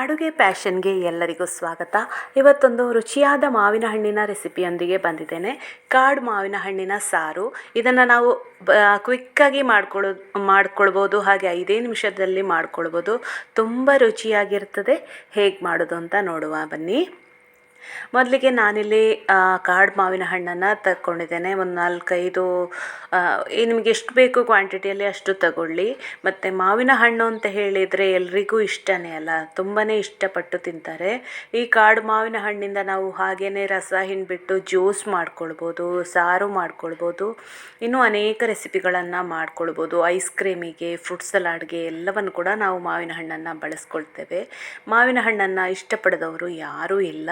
ಅಡುಗೆ ಪ್ಯಾಷನ್ಗೆ ಎಲ್ಲರಿಗೂ ಸ್ವಾಗತ. ಇವತ್ತೊಂದು ರುಚಿಯಾದ ಮಾವಿನ ಹಣ್ಣಿನ ರೆಸಿಪಿಯೊಂದಿಗೆ ಬಂದಿದ್ದೇನೆ. ಕಾಡು ಮಾವಿನ ಹಣ್ಣಿನ ಸಾರು. ಇದನ್ನು ನಾವು ಕ್ವಿಕ್ಕಾಗಿ ಮಾಡ್ಕೊಳ್ಬೋದು, ಹಾಗೆ 5 ನಿಮಿಷದಲ್ಲಿ ಮಾಡ್ಕೊಳ್ಬೋದು. ತುಂಬ ರುಚಿಯಾಗಿರ್ತದೆ. ಹೇಗೆ ಮಾಡೋದು ಅಂತ ನೋಡುವ ಬನ್ನಿ. ಮೊದಲಿಗೆ ನಾನಿಲ್ಲಿ ಕಾಡು ಮಾವಿನ ಹಣ್ಣನ್ನು ತಗೊಂಡಿದ್ದೇನೆ. ಒಂದು 4-5 ನಿಮಗೆ ಎಷ್ಟು ಬೇಕು ಕ್ವಾಂಟಿಟಿಯಲ್ಲಿ ಅಷ್ಟು ತಗೊಳ್ಳಿ. ಮತ್ತು ಮಾವಿನ ಹಣ್ಣು ಅಂತ ಹೇಳಿದರೆ ಎಲ್ರಿಗೂ ಇಷ್ಟನೇ ಅಲ್ಲ, ತುಂಬಾ ಇಷ್ಟಪಟ್ಟು ತಿಂತಾರೆ. ಈ ಕಾಡು ಮಾವಿನ ಹಣ್ಣಿಂದ ನಾವು ಹಾಗೇ ರಸ ಹಿಂಡಿಬಿಟ್ಟು ಜ್ಯೂಸ್ ಮಾಡ್ಕೊಳ್ಬೋದು, ಸಾರು ಮಾಡ್ಕೊಳ್ಬೋದು, ಇನ್ನೂ ಅನೇಕ ರೆಸಿಪಿಗಳನ್ನು ಮಾಡ್ಕೊಳ್ಬೋದು. ಐಸ್ ಕ್ರೀಮಿಗೆ, ಫ್ರೂಟ್ ಸಲಾಡ್ಗೆ ಎಲ್ಲವನ್ನು ಕೂಡ ನಾವು ಮಾವಿನ ಹಣ್ಣನ್ನು ಬಳಸ್ಕೊಳ್ತೇವೆ. ಮಾವಿನ ಹಣ್ಣನ್ನು ಇಷ್ಟಪಡದವರು ಯಾರೂ ಇಲ್ಲ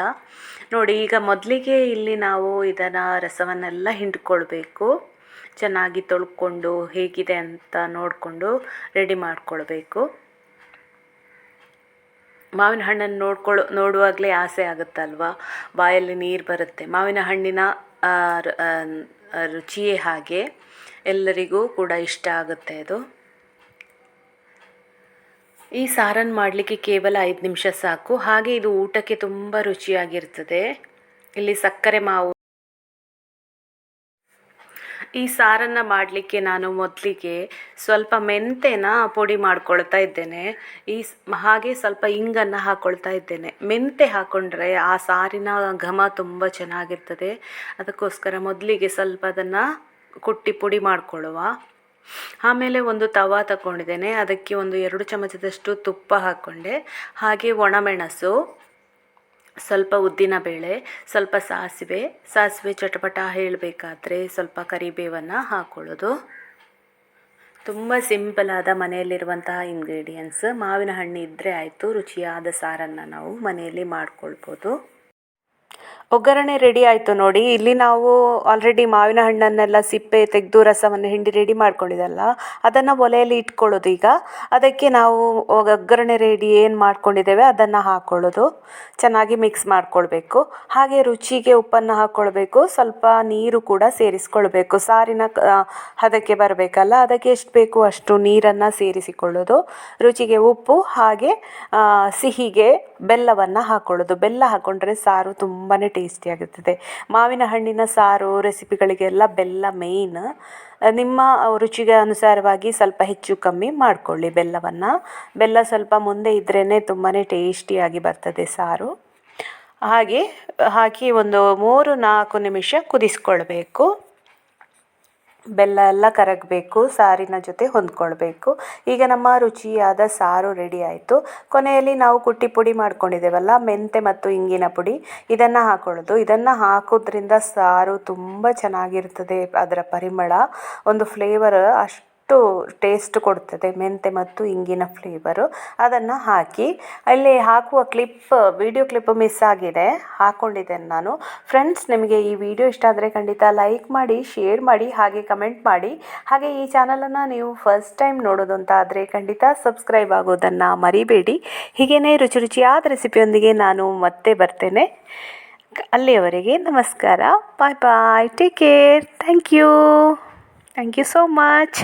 ನೋಡಿ. ಈಗ ಮೊದಲಿಗೆ ಇಲ್ಲಿ ನಾವು ಇದನ್ನು ರಸವನ್ನೆಲ್ಲ ಹಿಂಡ್ಕೊಳ್ಬೇಕು. ಚೆನ್ನಾಗಿ ತೊಳ್ಕೊಂಡು ಹೇಗಿದೆ ಅಂತ ನೋಡಿಕೊಂಡು ರೆಡಿ ಮಾಡ್ಕೊಳ್ಬೇಕು. ಮಾವಿನ ಹಣ್ಣನ್ನು ನೋಡುವಾಗಲೇ ಆಸೆ ಆಗುತ್ತಲ್ವ, ಬಾಯಲ್ಲಿ ನೀರು ಬರುತ್ತೆ. ಮಾವಿನ ಹಣ್ಣಿನ ರುಚಿಯೇ ಹಾಗೆ, ಎಲ್ಲರಿಗೂ ಕೂಡ ಇಷ್ಟ ಆಗುತ್ತೆ ಅದು. ಈ ಸಾರನ್ನು ಮಾಡಲಿಕ್ಕೆ ಕೇವಲ 5 ನಿಮಿಷ ಸಾಕು. ಹಾಗೆ ಇದು ಊಟಕ್ಕೆ ತುಂಬ ರುಚಿಯಾಗಿರ್ತದೆ. ಇಲ್ಲಿ ಸಕ್ಕರೆ ಮಾವು. ಈ ಸಾರನ್ನು ಮಾಡಲಿಕ್ಕೆ ನಾನು ಮೊದಲಿಗೆ ಸ್ವಲ್ಪ ಮೆಂತೆನ ಪುಡಿ ಮಾಡ್ಕೊಳ್ತಾ ಇದ್ದೇನೆ. ಹಾಗೆ ಸ್ವಲ್ಪ ಇಂಗನ್ನು ಹಾಕ್ಕೊಳ್ತಾ ಇದ್ದೇನೆ. ಮೆಂತೆ ಹಾಕ್ಕೊಂಡ್ರೆ ಆ ಸಾರಿನ ಘಮ ತುಂಬ ಚೆನ್ನಾಗಿರ್ತದೆ. ಅದಕ್ಕೋಸ್ಕರ ಮೊದಲಿಗೆ ಸ್ವಲ್ಪ ಅದನ್ನು ಕುಟ್ಟಿ ಪುಡಿ ಮಾಡ್ಕೊಳ್ಳುವ. ಆಮೇಲೆ ಒಂದು ತವಾ ತಗೊಂಡಿದ್ದೇನೆ. ಅದಕ್ಕೆ ಒಂದು 2 ಚಮಚದಷ್ಟು ತುಪ್ಪ ಹಾಕ್ಕೊಂಡೆ. ಹಾಗೆ ಒಣಮೆಣಸು, ಸ್ವಲ್ಪ ಉದ್ದಿನಬೇಳೆ, ಸ್ವಲ್ಪ ಸಾಸಿವೆ ಚಟಪಟ ಹೇಳಬೇಕಾದ್ರೆ ಸ್ವಲ್ಪ ಕರಿಬೇವನ್ನು ಹಾಕ್ಕೊಳ್ಳೋದು. ತುಂಬ ಸಿಂಪಲಾದ ಮನೆಯಲ್ಲಿರುವಂತಹ ಇಂಗ್ರೀಡಿಯೆಂಟ್ಸ್. ಮಾವಿನ ಹಣ್ಣು ಇದ್ದರೆ ಆಯಿತು, ರುಚಿಯಾದ ಸಾರನ್ನು ನಾವು ಮನೆಯಲ್ಲಿ ಮಾಡ್ಕೊಳ್ಬೋದು. ಒಗ್ಗರಣೆ ರೆಡಿ ಆಯಿತು ನೋಡಿ. ಇಲ್ಲಿ ನಾವು ಆಲ್ರೆಡಿ ಮಾವಿನ ಹಣ್ಣನ್ನೆಲ್ಲ ಸಿಪ್ಪೆ ತೆಗೆದು ರಸವನ್ನು ಹಿಂಡಿ ರೆಡಿ ಮಾಡ್ಕೊಂಡಿದ್ದಲ್ಲ, ಅದನ್ನು ಒಲೆಯಲ್ಲಿ ಇಟ್ಕೊಳ್ಳೋದು. ಈಗ ಅದಕ್ಕೆ ನಾವು ಒಗ್ಗರಣೆ ರೆಡಿ ಏನು ಮಾಡ್ಕೊಂಡಿದ್ದೇವೆ ಅದನ್ನು ಹಾಕ್ಕೊಳ್ಳೋದು. ಚೆನ್ನಾಗಿ ಮಿಕ್ಸ್ ಮಾಡ್ಕೊಳ್ಬೇಕು. ಹಾಗೆ ರುಚಿಗೆ ಉಪ್ಪನ್ನು ಹಾಕ್ಕೊಳ್ಬೇಕು. ಸ್ವಲ್ಪ ನೀರು ಕೂಡ ಸೇರಿಸ್ಕೊಳ್ಬೇಕು. ಸಾರಿನ ಹದಕ್ಕೆ ಬರಬೇಕಲ್ಲ, ಅದಕ್ಕೆ ಎಷ್ಟು ಬೇಕು ಅಷ್ಟು ನೀರನ್ನು ಸೇರಿಸಿಕೊಳ್ಳೋದು. ರುಚಿಗೆ ಉಪ್ಪು, ಹಾಗೆ ಸಿಹಿಗೆ ಬೆಲ್ಲವನ್ನು ಹಾಕ್ಕೊಳ್ಳೋದು. ಬೆಲ್ಲ ಹಾಕ್ಕೊಂಡ್ರೆ ಸಾರು ತುಂಬಾ ಟೇಸ್ಟಿಯಾಗಿರ್ತದೆ. ಮಾವಿನ ಹಣ್ಣಿನ ಸಾರು ರೆಸಿಪಿಗಳಿಗೆಲ್ಲ ಬೆಲ್ಲ ಮೇಯ್ನ್. ನಿಮ್ಮ ರುಚಿಗೆ ಅನುಸಾರವಾಗಿ ಸ್ವಲ್ಪ ಹೆಚ್ಚು ಕಮ್ಮಿ ಮಾಡಿಕೊಳ್ಳಿ ಬೆಲ್ಲವನ್ನು. ಬೆಲ್ಲ ಸ್ವಲ್ಪ ಮುಂದೆ ಇದ್ರೇ ತುಂಬಾ ಟೇಸ್ಟಿಯಾಗಿ ಬರ್ತದೆ ಸಾರು. ಹಾಗೆ ಹಾಕಿ ಒಂದು 3-4 ನಿಮಿಷ ಕುದಿಸ್ಕೊಳ್ಬೇಕು. ಬೆಲ್ಲ ಎಲ್ಲ ಕರಗಬೇಕು, ಸಾರಿನ ಜೊತೆ ಹೊಂದ್ಕೊಳ್ಬೇಕು. ಈಗ ನಮ್ಮ ರುಚಿಯಾದ ಸಾರು ರೆಡಿ ಆಯಿತು. ಕೊನೆಯಲ್ಲಿ ನಾವು ಕುಟ್ಟಿ ಪುಡಿ ಮಾಡ್ಕೊಂಡಿದ್ದೇವಲ್ಲ, ಮೆಂತೆ ಮತ್ತು ಇಂಗಿನ ಪುಡಿ, ಇದನ್ನು ಹಾಕೊಳ್ಳೋದು. ಇದನ್ನು ಹಾಕೋದ್ರಿಂದ ಸಾರು ತುಂಬ ಚೆನ್ನಾಗಿರ್ತದೆ. ಅದರ ಪರಿಮಳ, ಒಂದು ಫ್ಲೇವರ್ ಅಷ್ಟು ಟೇಸ್ಟ್ ಕೊಡ್ತದೆ. ಮೆಂತೆ ಮತ್ತು ಇಂಗಿನ ಫ್ಲೇವರು. ಅದನ್ನು ಹಾಕಿ ಅಲ್ಲಿ ಹಾಕುವ ವಿಡಿಯೋ ಕ್ಲಿಪ್ ಮಿಸ್ ಆಗಿದೆ, ಹಾಕ್ಕೊಂಡಿದ್ದೇನೆ ನಾನು. ಫ್ರೆಂಡ್ಸ್, ನಿಮಗೆ ಈ ವಿಡಿಯೋ ಇಷ್ಟ ಆದರೆ ಖಂಡಿತ ಲೈಕ್ ಮಾಡಿ, ಶೇರ್ ಮಾಡಿ, ಹಾಗೆ ಕಮೆಂಟ್ ಮಾಡಿ. ಹಾಗೆ ಈ ಚಾನಲನ್ನು ನೀವು ಫಸ್ಟ್ ಟೈಮ್ ನೋಡೋದು ಅಂತ ಆದರೆ ಖಂಡಿತ ಸಬ್ಸ್ಕ್ರೈಬ್ ಆಗೋದನ್ನು ಮರಿಬೇಡಿ. ಹೀಗೇ ರುಚಿಯಾದ ರೆಸಿಪಿಯೊಂದಿಗೆ ನಾನು ಮತ್ತೆ ಬರ್ತೇನೆ. ಅಲ್ಲಿಯವರೆಗೆ ನಮಸ್ಕಾರ. Bye bye. Take care. Thank you so much.